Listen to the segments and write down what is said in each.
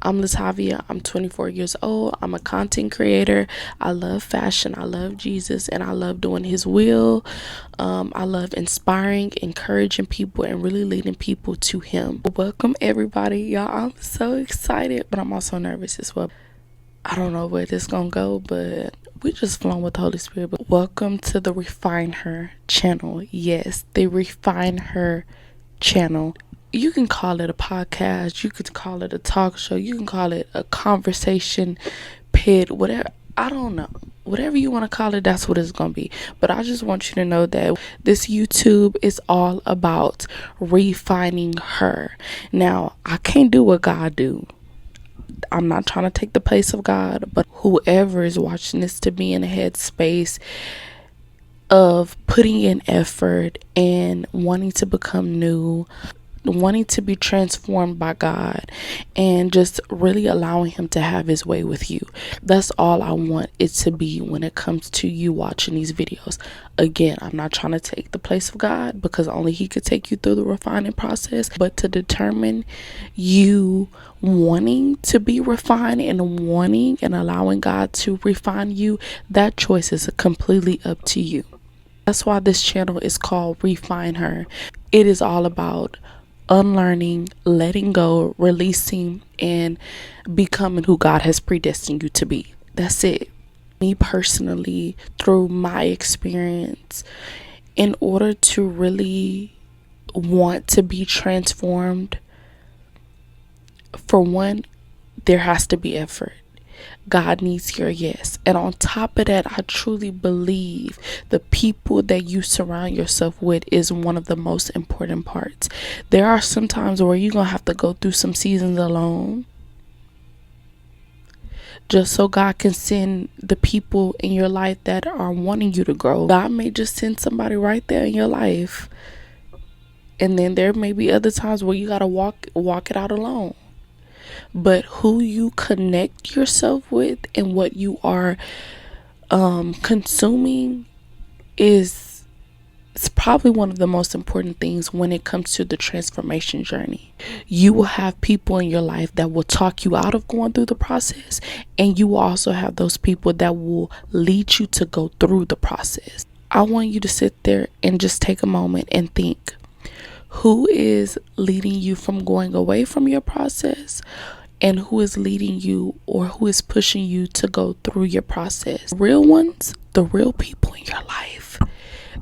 I'm Latavia. I'm 24 years old. I'm a content creator. I love fashion. I love Jesus, and I love doing his will. I love inspiring, encouraging people, and really leading people to him. Welcome everybody. Y'all, I'm so excited, but I'm also nervous as well. I don't know where this is gonna go, but we just flowing with the Holy Spirit. But welcome to the Refine Her channel. Yes, the Refine Her channel. You can call it a podcast, you could call it a talk show, you can call it a conversation pit, whatever. I don't know. Whatever you want to call it, that's what it's going to be. But I just want you to know that this YouTube is all about refining her. Now, I can't do what God do. I'm not trying to take the place of God, but whoever is watching this to be in a headspace of putting in effort and wanting to become new, wanting to be transformed by God, and just really allowing him to have his way with you. That's all I want it to be when it comes to you watching these videos. Again, I'm not trying to take the place of God, because only he could take you through the refining process, but to determine you wanting to be refined and wanting and allowing God to refine you, that choice is completely up to you. That's why this channel is called Refine Her. It is all about unlearning, letting go, releasing, and becoming who God has predestined you to be. That's it. Me personally, through my experience, in order to really want to be transformed, for one, there has to be effort. God needs your yes. And on top of that, I truly believe the people that you surround yourself with is one of the most important parts. There are some times where you're going to have to go through some seasons alone, just so God can send the people in your life that are wanting you to grow. God may just send somebody right there in your life. And then there may be other times where you got to walk it out alone. But who you connect yourself with and what you are consuming is probably one of the most important things when it comes to the transformation journey. You will have people in your life that will talk you out of going through the process, and you will also have those people that will lead you to go through the process. I want you to sit there and just take a moment and think, who is leading you from going away from your process, and who is leading you or who is pushing you to go through your process? Real ones, the real people in your life,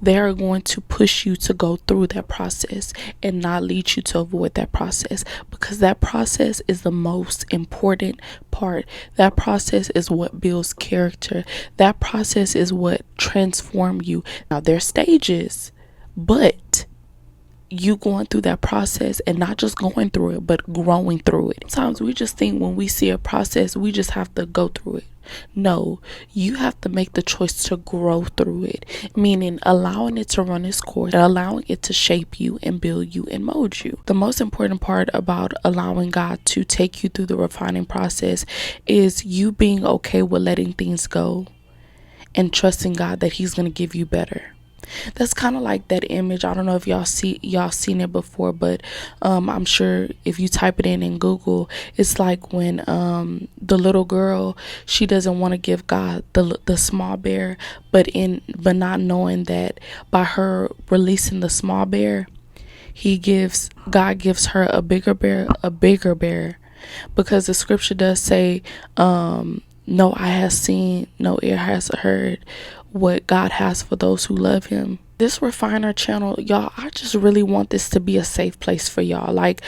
they are going to push you to go through that process and not lead you to avoid that process, because that process is the most important part. That process is what builds character. That process is what transforms you. Now, there are stages, but you going through that process, and not just going through it, but growing through it. Sometimes we just think when we see a process, we just have to go through it. No, you have to make the choice to grow through it, meaning allowing it to run its course, allowing it to shape you and build you and mold you. The most important part about allowing God to take you through the refining process is you being okay with letting things go and trusting God that he's going to give you better. That's kind of like that image. I don't know if y'all seen it before, but I'm sure if you type it in Google, it's like when the little girl, she doesn't want to give God the small bear, but not knowing that by her releasing the small bear, God gives her a bigger bear, because the scripture does say, no eye has seen, no ear has heard what God has for those who love him. This Refiner channel, y'all, I just really want this to be a safe place for y'all. Like,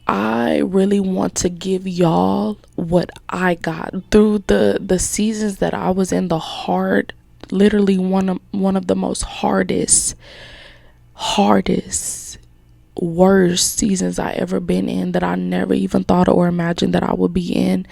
I really want to give y'all what I got through the seasons that I was in, the hard, literally one of the most hardest, worst seasons I ever been in, that I never even thought or imagined that I would be in.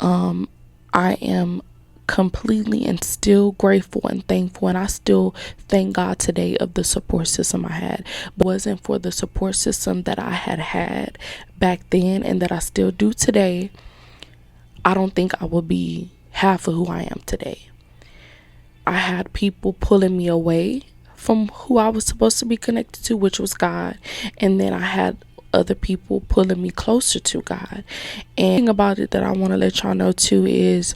I am completely and still grateful and thankful, and I still thank God today of the support system I had. But it wasn't for the support system that I had back then and that I still do today, I don't think I would be half of who I am today. I had people pulling me away from who I was supposed to be connected to, which was God, and then I had other people pulling me closer to God. And the thing about it that I want to let y'all know too is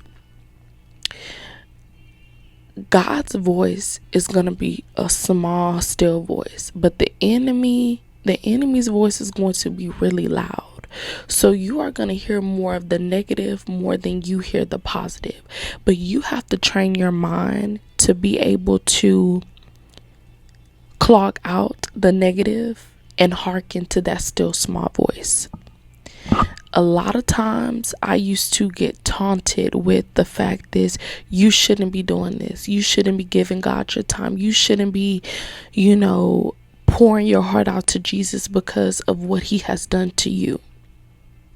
God's voice is going to be a small, still voice, but the enemy's voice is going to be really loud. So you are going to hear more of the negative more than you hear the positive. But you have to train your mind to be able to clog out the negative and hearken to that still small voice. A lot of times I used to get taunted with the fact is you shouldn't be doing this. You shouldn't be giving God your time. You shouldn't be, pouring your heart out to Jesus because of what he has done to you.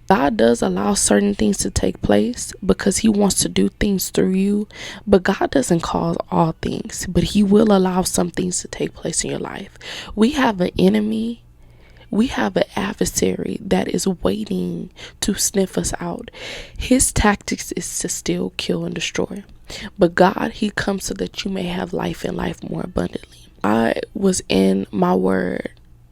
God does allow certain things to take place because he wants to do things through you, but God doesn't cause all things, but he will allow some things to take place in your life. We have an enemy. We have an adversary that is waiting to sniff us out. His tactics is to steal, kill, and destroy. But God, he comes so that you may have life and life more abundantly. I was in my word,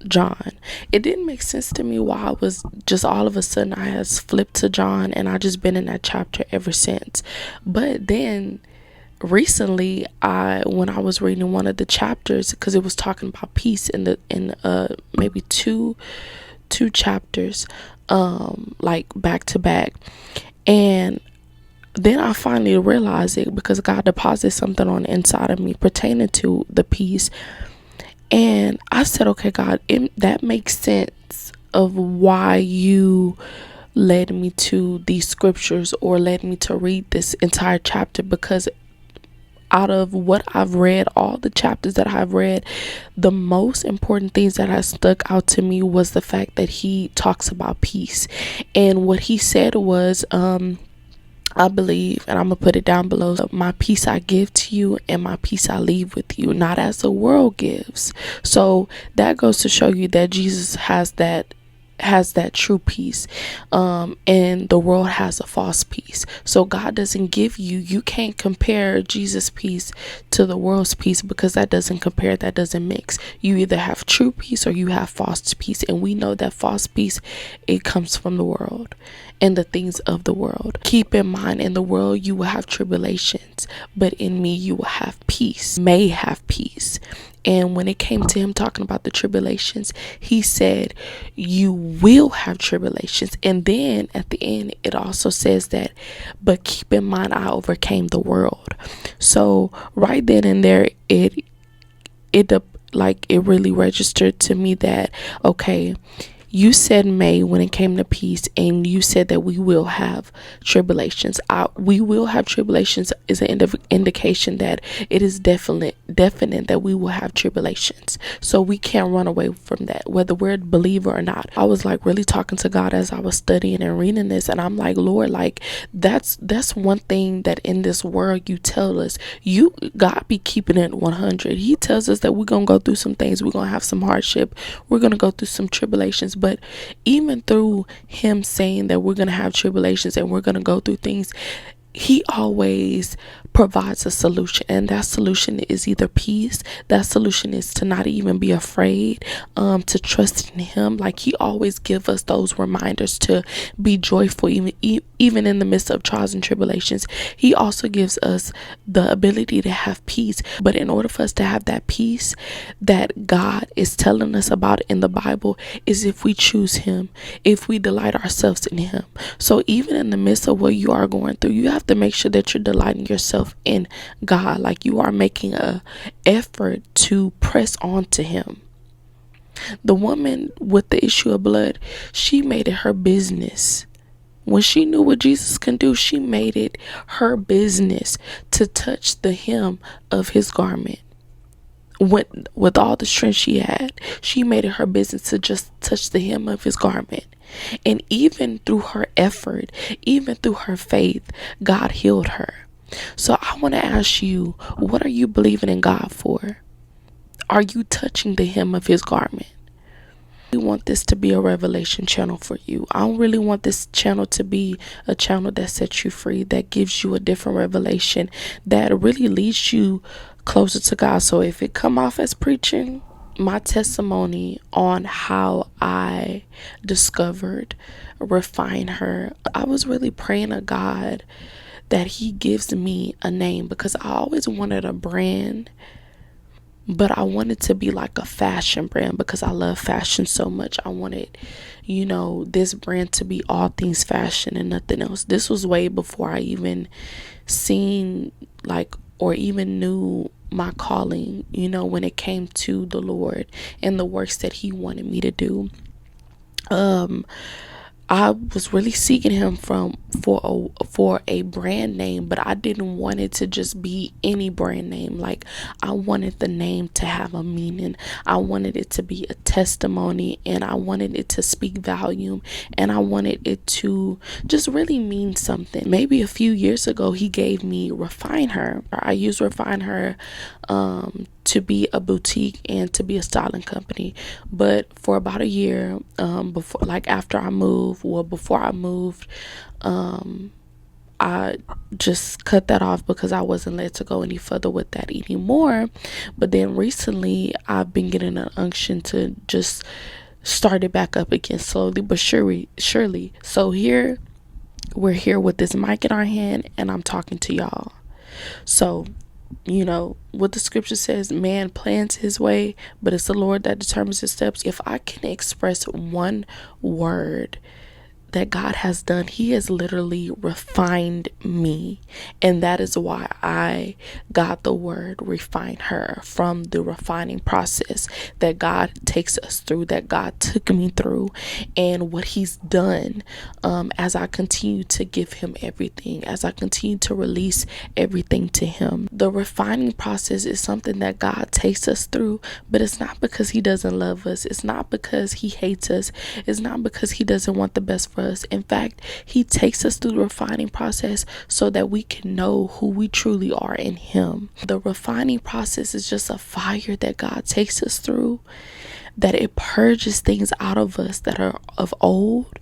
John. It didn't make sense to me why I was just all of a sudden I has flipped to John, and I just been in that chapter ever since. But then recently when I was reading one of the chapters, because it was talking about peace in maybe two chapters like back to back, and then I finally realized it because God deposited something on the inside of me pertaining to the peace. And I said, okay, God, that makes sense of why you led me to these scriptures or led me to read this entire chapter, because out of what I've read, all the chapters that I've read, the most important things that has stuck out to me was the fact that he talks about peace. And what he said was, I believe, and I'm going to put it down below, my peace I give to you and my peace I leave with you, not as the world gives. So that goes to show you that Jesus has that true peace, and the world has a false peace. So God doesn't give you can't compare Jesus' peace to the world's peace, because that doesn't compare, that doesn't mix. You either have true peace or you have false peace, and we know that false peace, it comes from the world and the things of the world. Keep in mind, in the world you will have tribulations, but in me you will have peace, may have peace. And when it came to him talking about the tribulations, he said, you will have tribulations. And then at the end, it also says that, but keep in mind, I overcame the world. So right then and there, it really registered to me that, okay, you said may when it came to peace, and you said that we will have tribulations. We will have tribulations is an indication that it is definite that we will have tribulations. So we can't run away from that, whether we're a believer or not. I was like really talking to God as I was studying and reading this, and I'm like, Lord, like that's one thing that in this world you tell us, God be keeping it 100. He tells us that we're gonna go through some things, we're gonna have some hardship, we're gonna go through some tribulations. But even through him saying that we're going to have tribulations and we're going to go through things, he always provides a solution, and that solution is either peace. That solution is to not even be afraid, to trust in him. Like he always give us those reminders to be joyful, even in the midst of trials and tribulations. He also gives us the ability to have peace. But in order for us to have that peace that God is telling us about in the Bible, is if we choose him, if we delight ourselves in him. So even in the midst of what you are going through, you have to make sure that you're delighting yourself in God, like you are making a effort to press on to him. The woman with the issue of blood, she made it her business. When she knew what Jesus can do, she made it her business to touch the hem of his garment. With all the strength she had, she made it her business to just touch the hem of his garment. And even through her effort, even through her faith, God healed her. So I want to ask you, what are you believing in God for? Are you touching the hem of his garment? I want this to be a revelation channel for you. I don't really want this channel to be a channel that sets you free, that gives you a different revelation, that really leads you closer to God. So if it come off as preaching, my testimony on how I discovered Refine Her, I was really praying to God that He gives me a name, because I always wanted a brand, but I wanted to be like a fashion brand because I love fashion so much. I wanted, this brand to be all things fashion and nothing else. This was way before I even seen or even knew my calling, when it came to the Lord and the works that He wanted me to do. I was really seeking Him for a brand name, but I didn't want it to just be any brand name. Like, I wanted the name to have a meaning. I wanted it to be a testimony, and I wanted it to speak volume, and I wanted it to just really mean something. Maybe a few years ago, He gave me Refine Her. I used Refine Her to be a boutique and to be a styling company, but for about a year, before I moved, I just cut that off because I wasn't led to go any further with that anymore. But then recently, I've been getting an unction to just start it back up again, slowly but surely. So we're here with this mic in our hand, and I'm talking to y'all. So, what the scripture says, man plans his way, but it's the Lord that determines his steps. If I can express one word that God has done, He has literally refined me. And that is why I got the word refine her, from the refining process that God takes us through, that God took me through, and what He's done as I continue to give Him everything, as I continue to release everything to Him. The refining process is something that God takes us through, but it's not because He doesn't love us. It's not because He hates us. It's not because He doesn't want the best for us. In fact, He takes us through the refining process so that we can know who we truly are in Him. The refining process is just a fire that God takes us through, that it purges things out of us that are of old,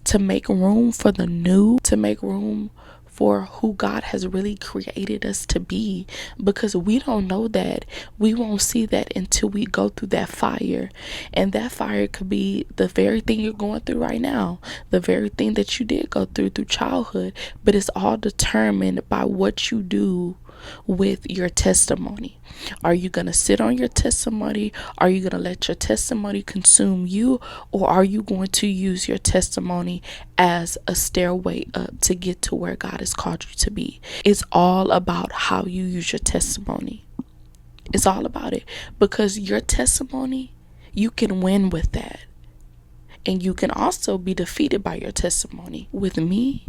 to make room for the new, to make room for who God has really created us to be. Because we don't know that. We won't see that until we go through that fire. And that fire could be the very thing you're going through right now, the very thing that you did go through childhood. But it's all determined by what you do with your testimony. Are you going to sit on your testimony? Are you going to let your testimony consume you? Or are you going to use your testimony as a stairway up to get to where God has called you to be? It's all about how you use your testimony. It's all about it. Because your testimony, you can win with that. And you can also be defeated by your testimony. With me,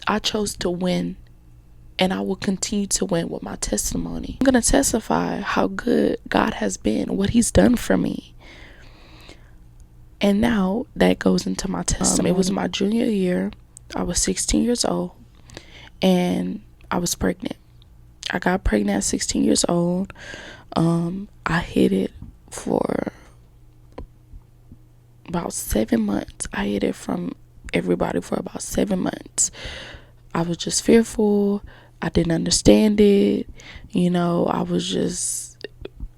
I chose to win. And I will continue to win with my testimony. I'm going to testify how good God has been, what He's done for me. And now that goes into my testimony. It was my junior year. I was 16 years old. And I was pregnant. I got pregnant at 16 years old. I hid it for about 7 months. I hid it from everybody for about 7 months. I was just fearful. I didn't understand it. It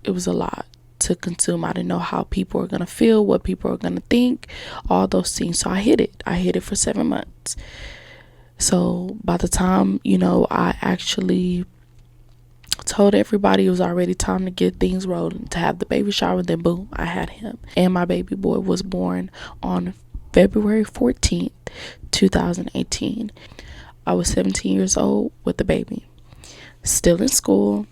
was a lot to consume. I didn't know how people are going to feel, what people are going to think, all those things. So I hid it. I hid it for 7 months. So by the time, I actually told everybody it was already time to get things rolling, to have the baby shower, then boom, I had him. And my baby boy was born on February 14th, 2018. I was 17 years old with the baby, still in school.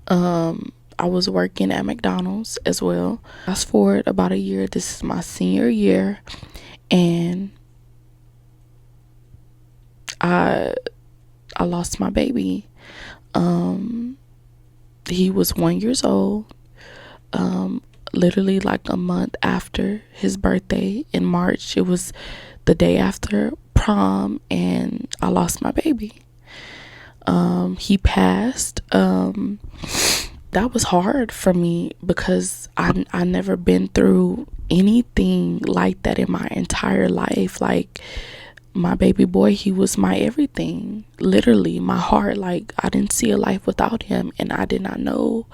I was working at McDonald's as well. Fast forward about a year. This is my senior year, and I lost my baby. He was 1 year old. Literally like a month after his birthday in March. It was the day after prom, and I lost my baby. He passed. That was hard for me because I never been through anything like that in my entire life. Like, my baby boy, he was my everything, literally my heart. Like, I didn't see a life without him, and I did not know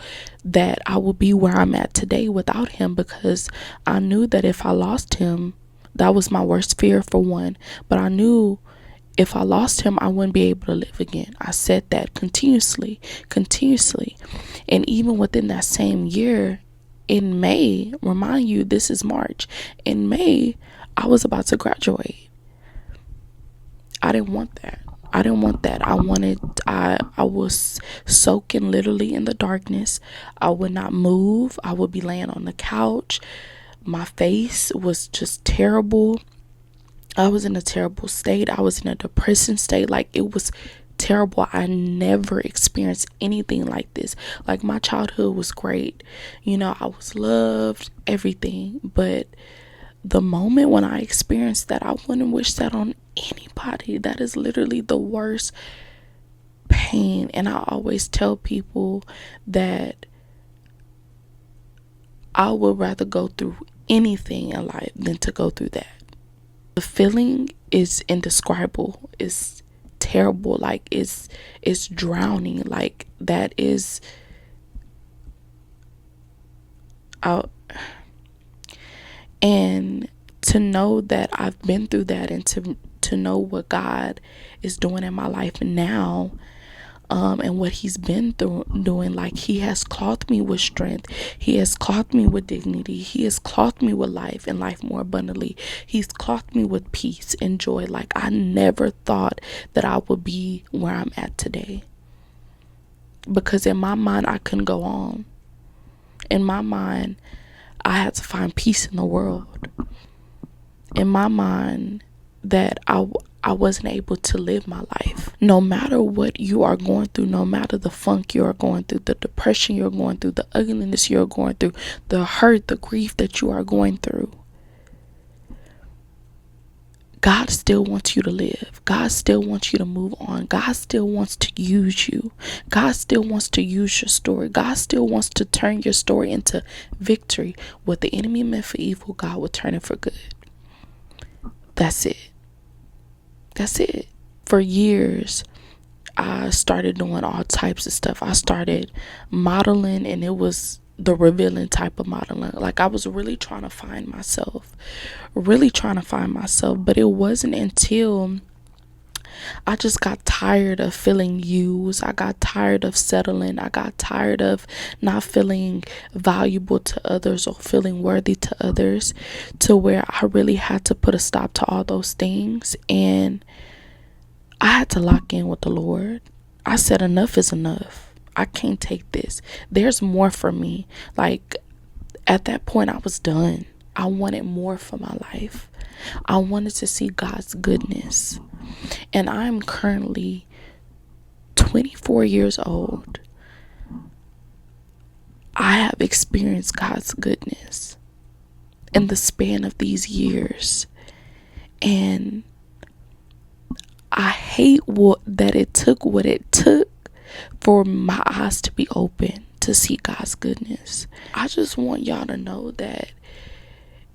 that I would be where I'm at today without him, because I knew that if I lost him, that was my worst fear, for one. But I knew if I lost him, I wouldn't be able to live again. I said that continuously. And even within that same year, in May, remind you, this is March, in May, I was about to graduate. I didn't want that. I was soaking literally in the darkness. I would not move. I would be laying on the couch. My face was just terrible. I was in a terrible state. I was in a depressing state. Like, it was terrible. I never experienced anything like this. Like, my childhood was great. I was loved, everything. But the moment when I experienced that, I wouldn't wish that on anybody. That is literally the worst pain. And I always tell people that I would rather go through anything in life than to go through that. The feeling is indescribable. It's terrible. Like, it's drowning. Like, that is out. And to know that I've been through that, and to know what God is doing in my life now, and what he's been doing, like, he has clothed me with strength. He has clothed me with dignity. He has clothed me with life, and life more abundantly. He's clothed me with peace and joy. Like, I never thought that I would be where I'm at today, because in my mind, I couldn't go on. In my mind, I had to find peace in the world. In my mind, that I wasn't able to live my life. No matter what you are going through, no matter the funk you are going through, the depression you're going through, the ugliness you're going through, the hurt, the grief that you are going through, God still wants you to live. God still wants you to move on. God still wants to use you. God still wants to use your story. God still wants to turn your story into victory. What the enemy meant for evil, God will turn it for good. That's it. For years, I started doing all types of stuff. I started modeling, and it was the revealing type of modeling. Like, I was really trying to find myself. But it wasn't until I just got tired of feeling used. I got tired of settling. I got tired of not feeling valuable to others or feeling worthy to others, to where I really had to put a stop to all those things. And I had to lock in with the Lord. I said, enough is enough. I can't take this. There's more for me. Like, at that point, I was done. I wanted more for my life. I wanted to see God's goodness. And I'm currently 24 years old. I have experienced God's goodness in the span of these years. And I hate that it took what it took for my eyes to be open to see God's goodness. I just want y'all to know that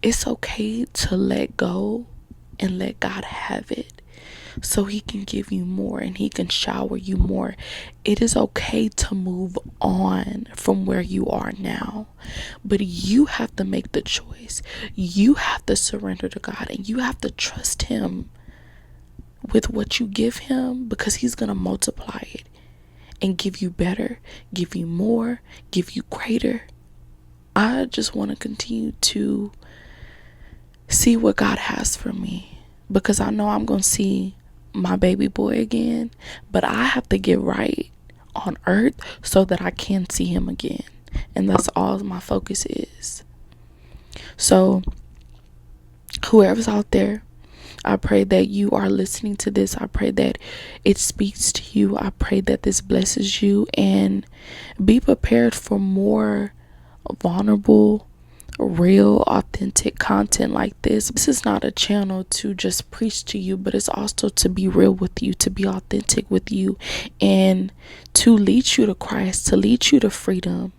it's okay to let go and let God have it, so he can give you more and he can shower you more. It is okay to move on from where you are now, but you have to make the choice. You have to surrender to God, and you have to trust him with what you give him, because he's going to multiply it and give you better, give you more, give you greater. I just want to continue to see what God has for me, because I know I'm going to see my baby boy again, but I have to get right on earth so that I can see him again. And that's all my focus is. So whoever's out there, I pray that you are listening to this. I pray that it speaks to you. I pray that this blesses you, and be prepared for more vulnerable, real, authentic content like this. This is not a channel to just preach to you, but it's also to be real with you, to be authentic with you, and to lead you to Christ, to lead you to freedom,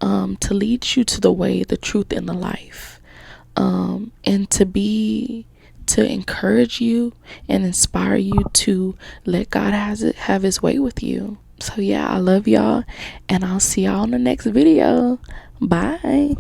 to lead you to the way, the truth, and the life, and to to encourage you and inspire you to let God have his way with you. So yeah, I love y'all, and I'll see y'all in the next video. Bye.